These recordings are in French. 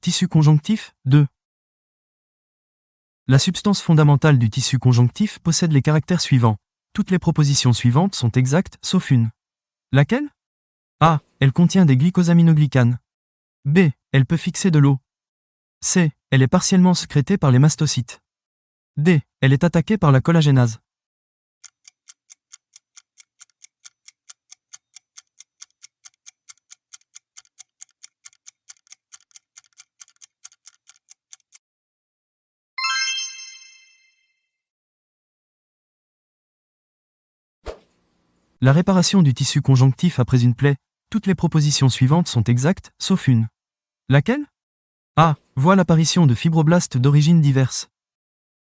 Tissu conjonctif, 2. La substance fondamentale du tissu conjonctif possède les caractères suivants. Toutes les propositions suivantes sont exactes, sauf une. Laquelle? A. Elle contient des glycosaminoglycanes. B. Elle peut fixer de l'eau. C. Elle est partiellement sécrétée par les mastocytes. D. Elle est attaquée par la collagénase. La réparation du tissu conjonctif après une plaie, toutes les propositions suivantes sont exactes, sauf une. Laquelle? A. Voit l'apparition de fibroblastes d'origine diverse.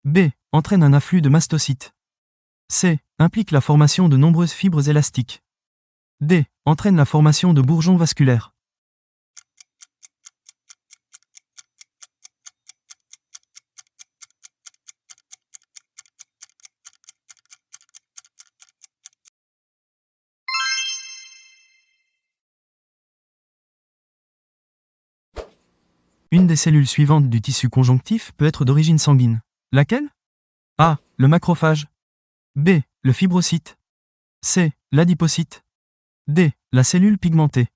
B. Entraîne un afflux de mastocytes. C. Implique la formation de nombreuses fibres élastiques. D. Entraîne la formation de bourgeons vasculaires. Une des cellules suivantes du tissu conjonctif peut être d'origine sanguine. Laquelle? A. Le macrophage. B. Le fibrocyte. C. L'adipocyte. D. La cellule pigmentée.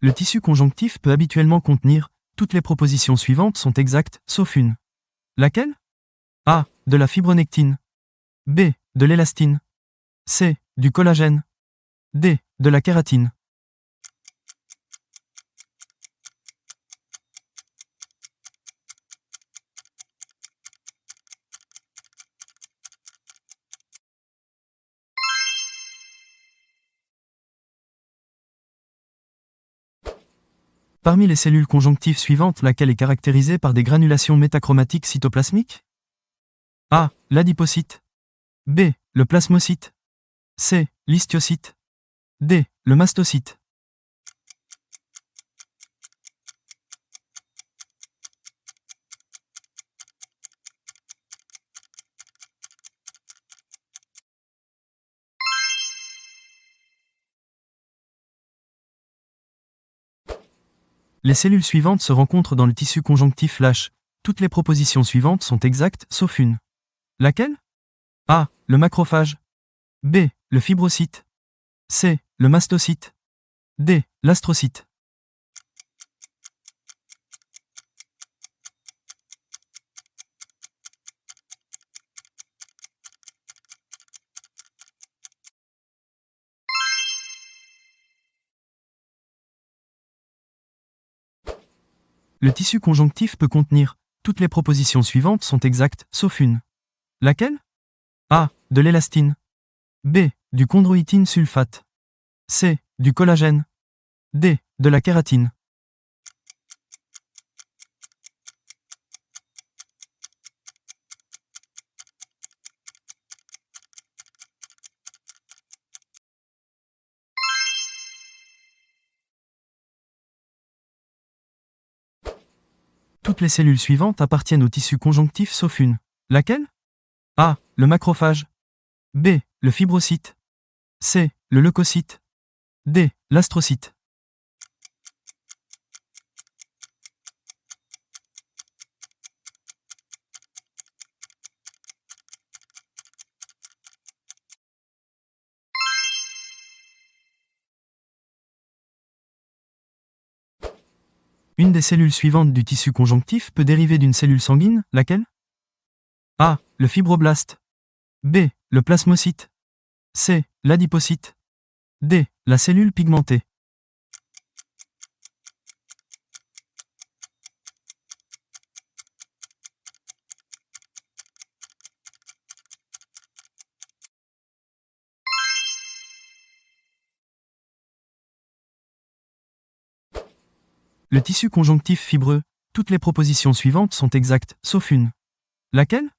Le tissu conjonctif peut habituellement contenir, toutes les propositions suivantes sont exactes, sauf une. Laquelle? A. De la fibronectine. B. De l'élastine. C. Du collagène. D. De la kératine. Parmi les cellules conjonctives suivantes, laquelle est caractérisée par des granulations métachromatiques cytoplasmiques? A. L'adipocyte. B. Le plasmocyte. C. L'histiocyte. D. Le mastocyte. Les cellules suivantes se rencontrent dans le tissu conjonctif lâche. Toutes les propositions suivantes sont exactes, sauf une. Laquelle? A. Le macrophage. B. Le fibrocyte. C. Le mastocyte. D. L'astrocyte. Le tissu conjonctif peut contenir, toutes les propositions suivantes sont exactes, sauf une. Laquelle? A. De l'élastine. B. Du chondroïtine sulfate. C. Du collagène. D. De la kératine. Toutes les cellules suivantes appartiennent au tissu conjonctif sauf une. Laquelle? A. Le macrophage. B. Le fibrocyte. C. Le leucocyte. D. L'astrocyte. Une des cellules suivantes du tissu conjonctif peut dériver d'une cellule sanguine, laquelle? A. Le fibroblaste. B. Le plasmocyte. C. L'adipocyte. D. La cellule pigmentée. Le tissu conjonctif fibreux, toutes les propositions suivantes sont exactes, sauf une. Laquelle?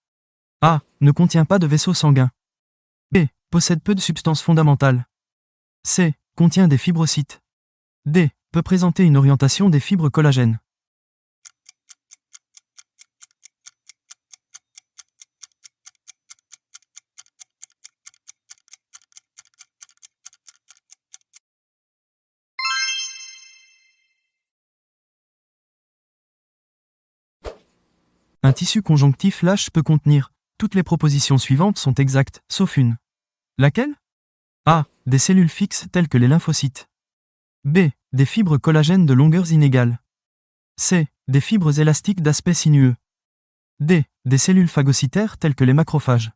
A. Ne contient pas de vaisseau sanguin. B. Possède peu de substances fondamentales. C. Contient des fibrocytes. D. Peut peut présenter une orientation des fibres collagène. Un tissu conjonctif lâche peut contenir. Toutes les propositions suivantes sont exactes, sauf une. Laquelle? A. Des cellules fixes telles que les lymphocytes. B. Des fibres collagènes de longueurs inégales. C. Des fibres élastiques d'aspect sinueux. D. Des cellules phagocytaires telles que les macrophages.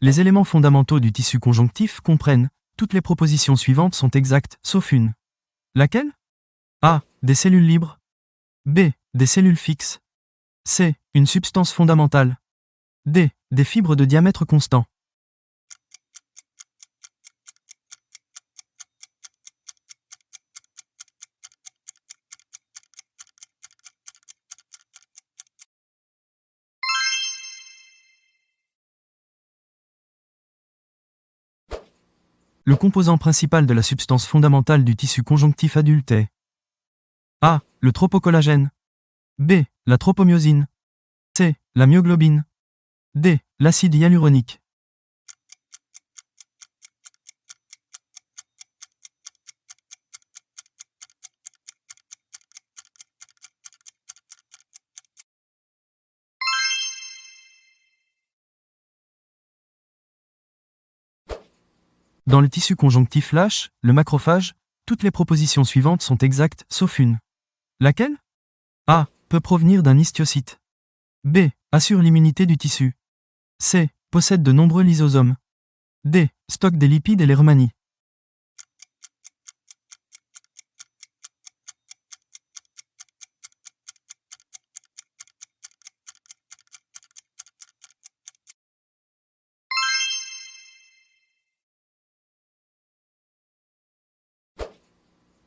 Les éléments fondamentaux du tissu conjonctif comprennent. Toutes les propositions suivantes sont exactes, sauf une. Laquelle? A. Des cellules libres. B. Des cellules fixes. C. Une substance fondamentale. D. Des fibres de diamètre constant. Le composant principal de la substance fondamentale du tissu conjonctif adulte est A. Le tropocollagène. B. La tropomyosine. C. La myoglobine. D. L'acide hyaluronique. Dans le tissu conjonctif lâche, le macrophage, toutes les propositions suivantes sont exactes, sauf une. Laquelle? A. Peut provenir d'un histiocyte. B. Assure l'immunité du tissu. C. Possède de nombreux lysosomes. D. Stocke des lipides et les remanie.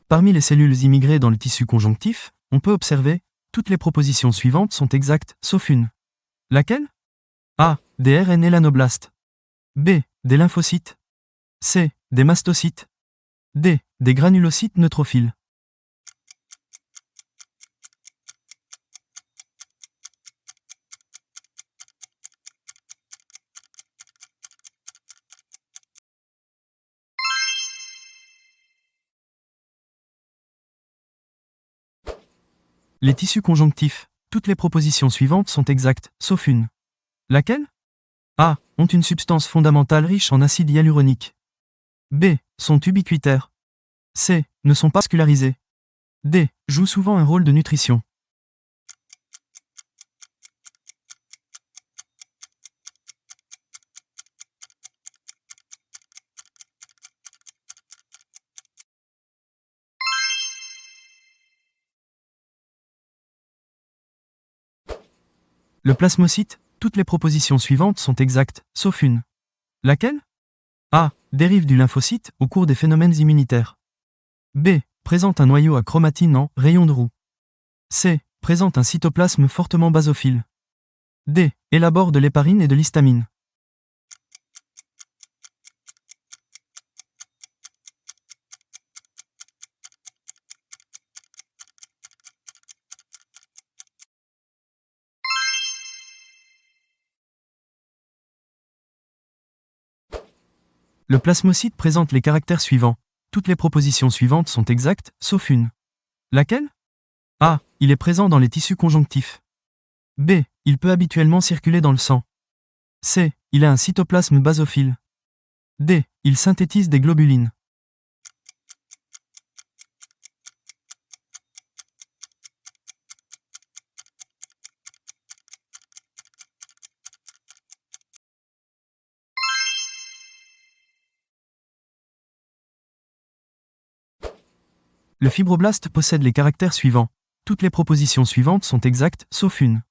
Parmi les cellules immigrées dans le tissu conjonctif, on peut observer, toutes les propositions suivantes sont exactes, sauf une. Laquelle? A. Des RNA-lanoblastes. B. Des lymphocytes. C. Des mastocytes. D. Des granulocytes neutrophiles. Les tissus conjonctifs, toutes les propositions suivantes sont exactes, sauf une. Laquelle? A. Ont une substance fondamentale riche en acide hyaluronique. B. Sont ubiquitaires. C. Ne sont pas vascularisés. D. Jouent souvent un rôle de nutrition. Le plasmocyte, toutes les propositions suivantes sont exactes, sauf une. Laquelle? A. Dérive du lymphocyte au cours des phénomènes immunitaires. B. Présente un noyau à chromatine en rayon de roue. C. Présente un cytoplasme fortement basophile. D. Élabore de l'héparine et de l'histamine. Le plasmocyte présente les caractères suivants. Toutes les propositions suivantes sont exactes, sauf une. Laquelle? A. Il est présent dans les tissus conjonctifs. B. Il peut habituellement circuler dans le sang. C. Il a un cytoplasme basophile. D. Il synthétise des globulines. Le fibroblaste possède les caractères suivants. Toutes les propositions suivantes sont exactes, sauf une.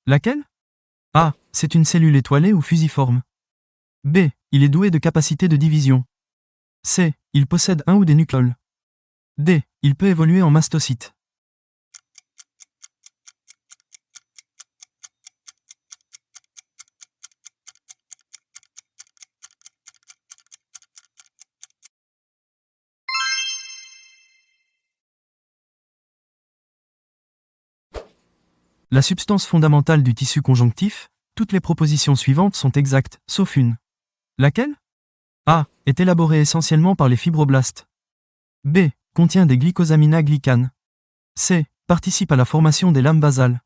Laquelle? A. C'est une cellule étoilée ou fusiforme. B. Il est doué de capacité de division. C. Il possède un ou des nucléoles. D. Il peut évoluer en mastocyte. La substance fondamentale du tissu conjonctif, toutes les propositions suivantes sont exactes, sauf une. Laquelle? A. Est élaborée essentiellement par les fibroblastes. B. Contient des glycosaminoglycanes. C. Participe à la formation des lames basales.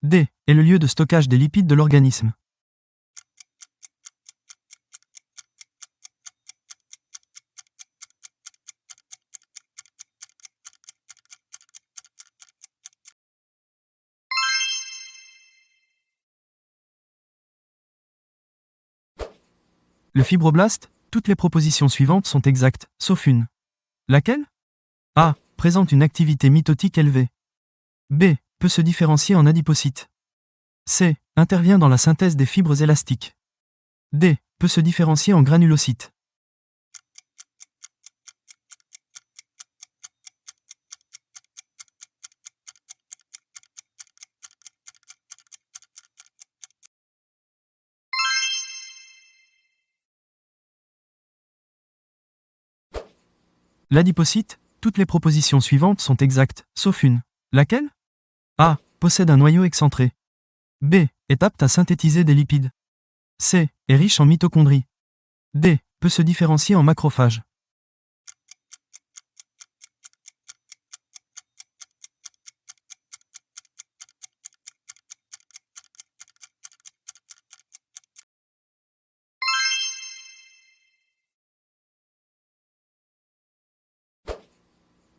D. Est le lieu de stockage des lipides de l'organisme. Le fibroblaste, toutes les propositions suivantes sont exactes, sauf une. Laquelle? A. Présente une activité mitotique élevée. B. Peut se différencier en adipocyte. C. Intervient dans la synthèse des fibres élastiques. D. Peut se différencier en granulocyte. L'adipocyte, toutes les propositions suivantes sont exactes, sauf une. Laquelle? A. Possède un noyau excentré. B. Est apte à synthétiser des lipides. C. Est riche en mitochondries. D. Peut se différencier en macrophages.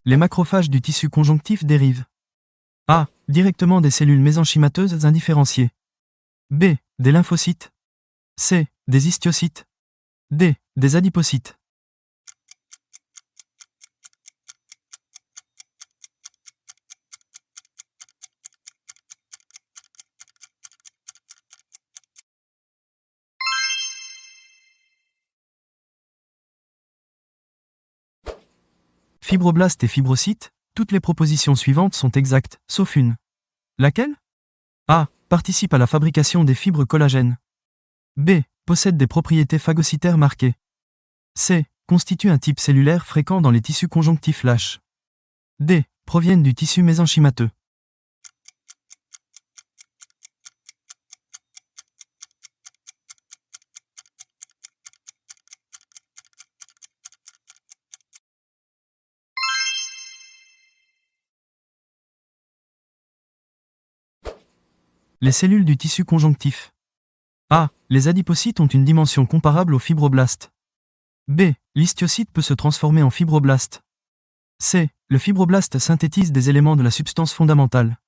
Les macrophages du tissu conjonctif dérivent A. Directement des cellules mésenchymateuses indifférenciées. B. Des lymphocytes. C. Des histiocytes. D. Des adipocytes. Fibroblastes et fibrocytes, toutes les propositions suivantes sont exactes, sauf une. Laquelle? A. Participe à la fabrication des fibres collagènes. B. Possède des propriétés phagocytaires marquées. C. Constitue un type cellulaire fréquent dans les tissus conjonctifs lâches. D. Proviennent du tissu mésenchymateux. Les cellules du tissu conjonctif. A. Les adipocytes ont une dimension comparable aux fibroblastes. B. L'histiocyte peut se transformer en fibroblaste. C. Le fibroblaste synthétise des éléments de la substance fondamentale.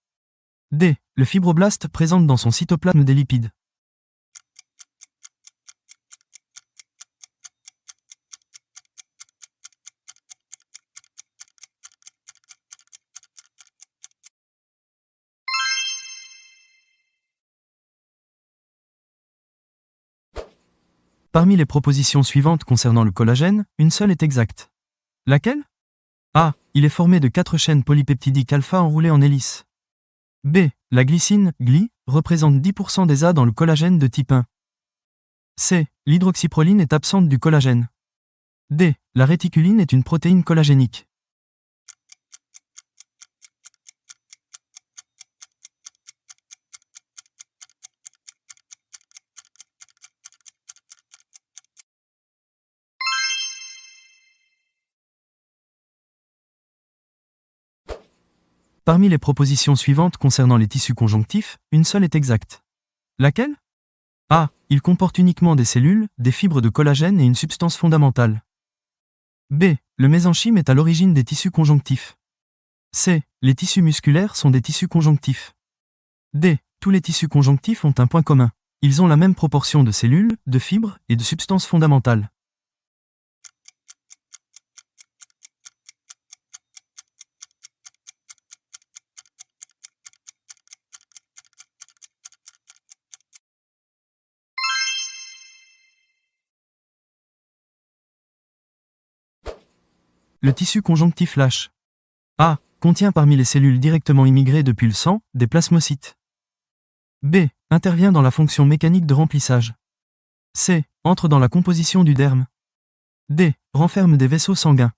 D. Le fibroblaste présente dans son cytoplasme des lipides. Parmi les propositions suivantes concernant le collagène, une seule est exacte. Laquelle? A. Il est formé de 4 chaînes polypeptidiques alpha enroulées en hélice. B. La glycine, GLI, représente 10% des A dans le collagène de type 1. C. L'hydroxyproline est absente du collagène. D. La réticuline est une protéine collagénique. Parmi les propositions suivantes concernant les tissus conjonctifs, une seule est exacte. Laquelle? A. Il comporte uniquement des cellules, des fibres de collagène et une substance fondamentale. B. Le mésenchyme est à l'origine des tissus conjonctifs. C. Les tissus musculaires sont des tissus conjonctifs. D. Tous les tissus conjonctifs ont un point commun. Ils ont la même proportion de cellules, de fibres et de substances fondamentales. Le tissu conjonctif lâche. A. Contient parmi les cellules directement immigrées depuis le sang, des plasmocytes. B. Intervient dans la fonction mécanique de remplissage. C. Entre dans la composition du derme. D. Renferme des vaisseaux sanguins.